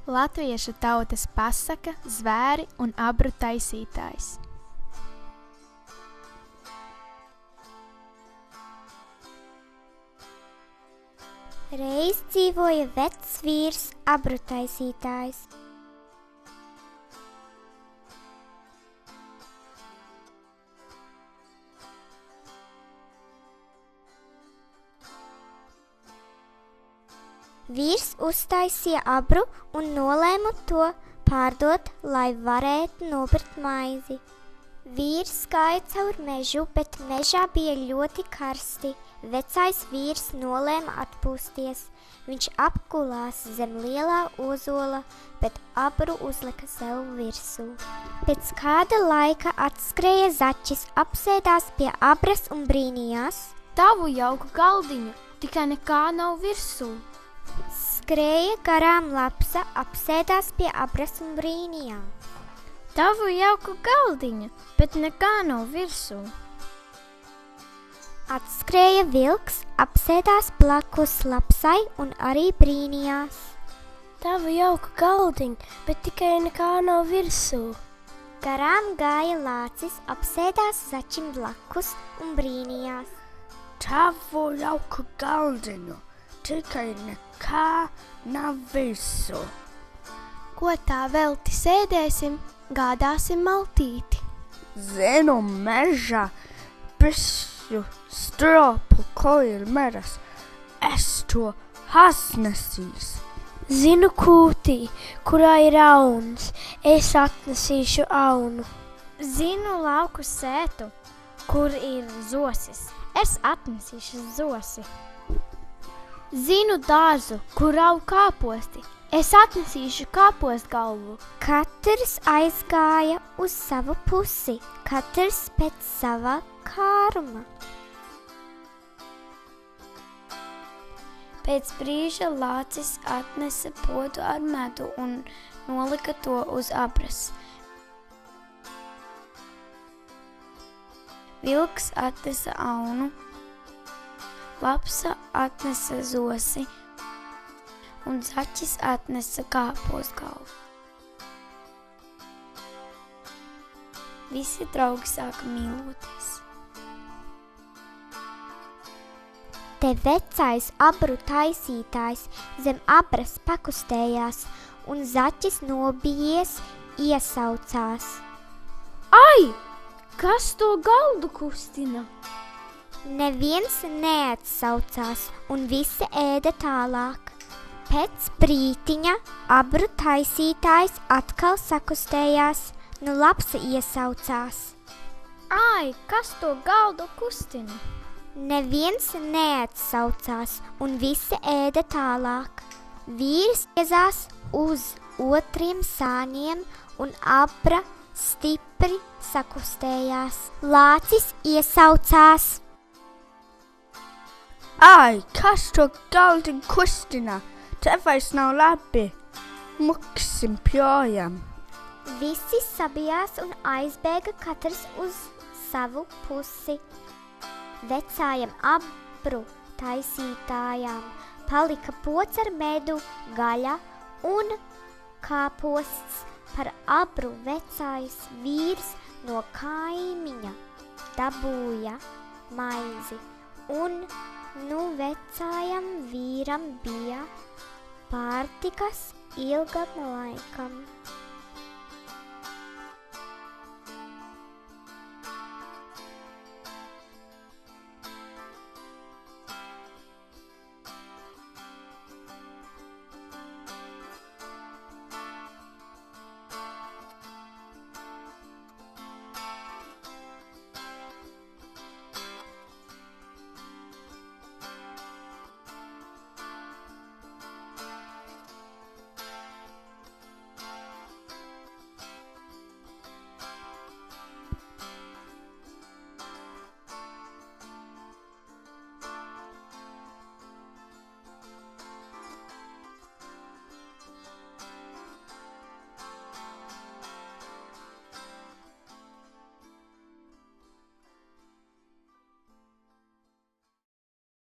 Latviešu tautas pasaka Zvēri un abru taisītājs. Reiz dzīvoja vecs vīrs, abru taisītājs. Vīrs uztaisīja abru un nolēma to pārdot, lai varētu nopirkt maizi. Vīrs gāja caur mežu, bet mežā bija ļoti karsti. Vecais vīrs nolēma atpūsties. Viņš apgulās zem lielā ozola, bet abru uzlika sev virsū. Pēc kāda laika atskrēja zaķis, apsēdās pie abras un brīnījās. Tavu jauku galdiņu, tikai nekā nav virsū. Skrēja garām lapsa, apsēdās pie abras un brīnījās. Tavu jauku galdiņu, bet nekā nav virsū. Atskrēja vilks, apsēdās blakus lapsai un arī brīnījās. Tavu jauku galdiņu, bet tikai nekā nav virsū. Garām gāja lācis, apsēdās zaķim blakus un brīnījās. Tavu jauku galdiņu, tikai nekā nav virsū. Ko tā velti sēdēsim, gādāsim maltīti. Zinu mežā bišķu stropu, ko ir meras. Es to atnesīšu. Zinu kūtī, kurā ir auns, es atnesīšu aunu. Zinu lauku sētu, kur ir zosis, es atnesīšu zosi. Zinu dārzu, kur aug kāposti, es atnesīšu kāpostgalvu. Katrs aizgāja uz savu pusi, katrs pēc sava kāruma. Pēc brīža lācis atnesa podu ar medu un nolika to uz abras. Vilks atnesa aunu, lapsa atnesa zosi un zaķis atnesa kāpostgalvu. Visi draugi sāka mīloties. Te vecais abru taisītājs zem abras pakustējās, un zaķis nobijies iesaucās. Ai! Kas to galdu kustina? Neviens neatsaucās, un visi ēda tālāk. Pēc brītiņa abru taisītājs atkal sakustējās, nu lapsa iesaucās. Ai! Kas to galdu kustina? Neviens neatsaucās, un visi ēda tālāk. Vīrs iezās uz otriem sāņiem, un abra stipri sakustējās. Lācis iesaucās. Ai, kas to galdiņu kustina? Te vairs nav labi. Muksim projām. Visi sabijās un aizbēga katrs uz savu pusi. Vecājam abru taisītājām palika pods ar medu, gaļa un kāposts. Par abru vecais vīrs no kaimiņa dabūja maizi, un nu vecājam vīram bija pārtikas ilgam laikam.